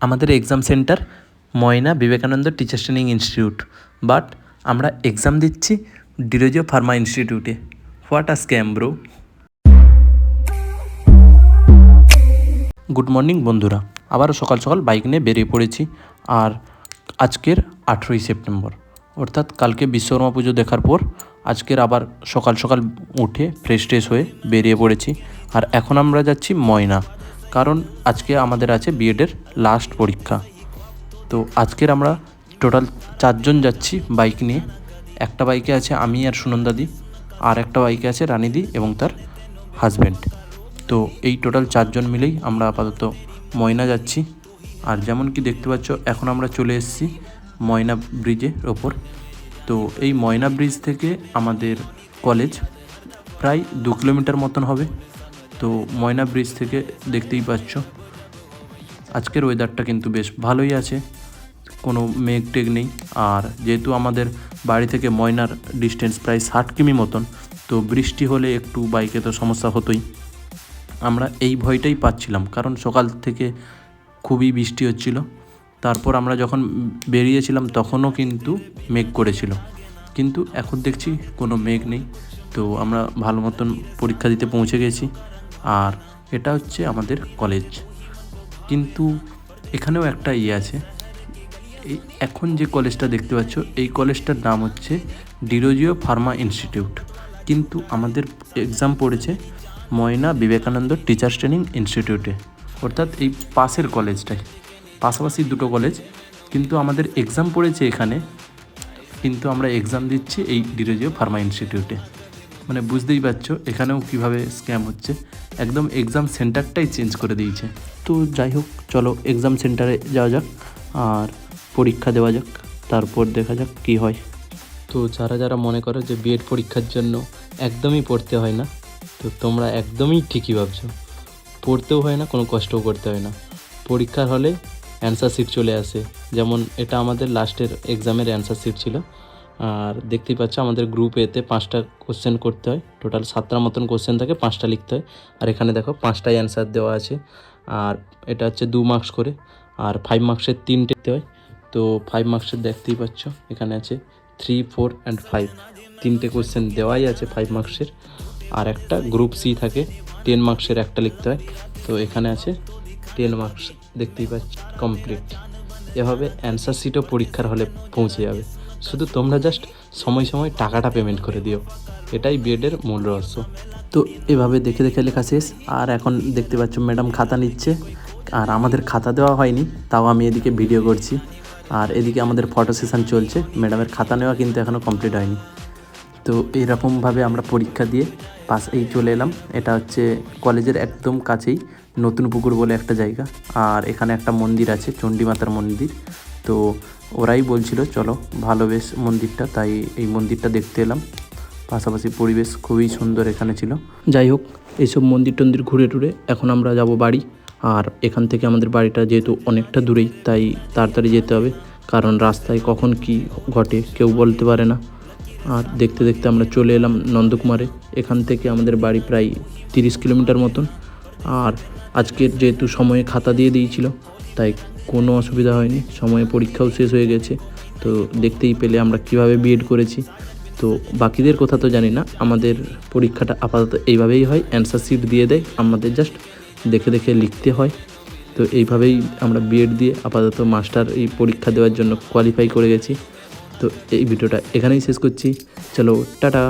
আমাদের exam centre Moyna Vivekananda teachers training institute, but আমরা exam দিচ্ছি ডিরোজিও ফার্মা ইনস্টিটিউটে। What a scam bro. Good morning বন্ধুরা, আবারও সকাল সকাল বাইক নিয়ে বেরিয়ে পড়েছি। আর আজকের 18ই সেপ্টেম্বর, অর্থাৎ কালকে বিশ্বকর্মা পুজো দেখার পর আজকের আবার সকাল সকাল উঠে ফ্রেশ হয়ে বেরিয়ে পড়েছি। আর এখন আমরা যাচ্ছি ময়না, কারণ আজকে আমাদের আছে বিএডের লাস্ট পরীক্ষা। তো আজকের আমরা টোটাল 4 জন যাচ্ছি বাইক নিয়ে। একটা বাইকে আছে আমি আর সুনন্দাদি, আর একটা বাইকে আছে রানীদি এবং তার হাজব্যান্ড। তো এই টোটাল 4 জন মিলেই আমরা আপাতত ময়না যাচ্ছি। আর যেমন কি দেখতে পাচ্ছ, এখন আমরা চলে এসেছি ময়না ব্রিজের ওপর। তো এই ময়না ব্রিজ থেকে আমাদের কলেজ প্রায় 2 কিলোমিটার মতন হবে। তো ময়না ব্রিজ থেকে দেখতেই পাচ্ছ আজকের ওয়েদারটা কিন্তু বেশ ভালোই আছে, কোনো মেঘ টেঘ নেই। আর যেহেতু আমাদের বাড়ি থেকে ময়নার ডিস্টেন্স প্রায় 60 কিমি মতন, তো বৃষ্টি হলে একটু বাইকে তো সমস্যা হতোই। আমরা এই ভয়টাই পাচ্ছিলাম, কারণ সকাল থেকে খুবই বৃষ্টি হচ্ছিল। তারপর আমরা যখন বেরিয়েছিলাম তখনও কিন্তু মেঘ করেছিল, কিন্তু এখন দেখছি কোনো মেঘ নেই। তো আমরা ভালো মতন পরীক্ষা দিতে পৌঁছে গেছি। আর এটা হচ্ছে আমাদের কলেজ, কিন্তু এখানেও একটা আছে। এই এখন যে কলেজটা দেখতে পাচ্ছ, এই কলেজটার নাম হচ্ছে ডিরোজিও ফার্মা ইনস্টিটিউট, কিন্তু আমাদের এক্সাম পড়েছে ময়না বিবেকানন্দ টিচার্স ট্রেনিং ইনস্টিটিউটে, অর্থাৎ এই পাশের কলেজটাই। পাশাপাশি দুটো কলেজ, কিন্তু আমাদের এক্সাম পড়েছে এখানে, কিন্তু আমরা এক্সাম দিচ্ছি এই ডিরোজিও ফার্মা ইনস্টিটিউটে। মানে বুঝতেই পারছো এখানেও কিভাবে স্ক্যাম হচ্ছে, একদম এক্সাম সেন্টারটাই চেঞ্জ করে দিয়েছে। তো যাই হোক, চলো এক্সাম সেন্টারে যাওয়া যাক আর পরীক্ষা দেওয়া যাক, তারপর দেখা যাক কী হয়। তো যারা যারা মনে করো যে বিএড পরীক্ষার জন্য একদমই পড়তে হয় না, তো তোমরা একদমই ঠিকই ভাবছো। পড়তেও হয় না, কোনো কষ্টও করতে হয় না। পরীক্ষার হলে অ্যান্সার শিট চলে আসে, যেমন এটা আমাদের লাস্টের এক্সামের অ্যান্সার শিট ছিল। আর দেখতেই পাচ্ছ আমাদের গ্রুপ এতে 5টা কোশ্চেন করতে হয়, টোটাল 7টার মতন কোশ্চেন থাকে, 5টা লিখতে হয়। আর এখানে দেখো 5টাই অ্যান্সার দেওয়া আছে। আর এটা হচ্ছে 2 মার্কস করে, আর 5 মার্কসের 3টে হয়। তো 5 মার্কসের দেখতেই পাচ্ছ এখানে আছে 3, 4 অ্যান্ড 5, 3টে কোশ্চেন দেওয়াই আছে 5 মার্কসের। আর একটা গ্রুপ সি থাকে, 10 মার্কসের একটা লিখতে হয়। তো এখানে আছে 10 মার্কস, দেখতেই পাচ্ছ কমপ্লিট। এভাবে অ্যান্সার শিটও পরীক্ষার হলে পৌঁছে যাবে, শুধু তোমরা জাস্ট সময় সময় টাকাটা পেমেন্ট করে দিও, এটাই বিএডের মূল রহস্য। তো এভাবে দেখে দেখে লেখা শেষ। আর এখন দেখতে পাচ্ছ ম্যাডাম খাতা নিচ্ছে, আর আমাদের খাতা দেওয়া হয়নি, তাও আমি এদিকে ভিডিও করছি। আর এদিকে আমাদের ফটো সেশন চলছে, ম্যাডামের খাতা নেওয়া কিন্তু এখনও কমপ্লিট হয়নি। তো এইরকমভাবে আমরা পরীক্ষা দিয়ে এই চলে এলাম। এটা হচ্ছে কলেজের একদম কাছেই নতুন পুকুর বলে একটা জায়গা, আর এখানে একটা মন্দির আছে, চণ্ডী মাতার মন্দির। তো ওরাই বলছিল চলো, ভালো বেশ মন্দিরটা, তাই এই মন্দিরটা দেখতে এলাম। পাশাপাশি পরিবেশ খুবই সুন্দর এখানে ছিল। যাই হোক, এইসব মন্দির টন্দির ঘুরে টুরে এখন আমরা যাব বাড়ি। আর এখান থেকে আমাদের বাড়িটা যেহেতু অনেকটা দূরেই, তাই তাড়াতাড়ি যেতে হবে, কারণ রাস্তায় কখন কি ঘটে কেউ বলতে পারে না। আর দেখতে দেখতে আমরা চলে এলাম নন্দকুমারে। এখান থেকে আমাদের বাড়ি প্রায় 30 কিলোমিটার মতন। আর আজকের যেহেতু সময়ে খাতা দিয়ে দিয়েছিল, তাই কোনো অসুবিধা হয়নি, সময়ে পরীক্ষাও শেষ হয়ে গেছে। তো দেখতেই পেলে আমরা কিভাবে বিএড করেছি। তো বাকিদের কথা তো জানি না, আমাদের পরীক্ষাটা আপাতত এইভাবেই হয়, অ্যান্সার শিট দিয়ে দেয়, আমাদের জাস্ট দেখে দেখে লিখতে হয়। তো এইভাবেই আমরা বিএড দিয়ে আপাতত মাস্টার এই পরীক্ষা দেওয়ার জন্য কোয়ালিফাই করে গেছি। তো এই ভিডিওটা এখানেই শেষ করছি, চলো টাটা।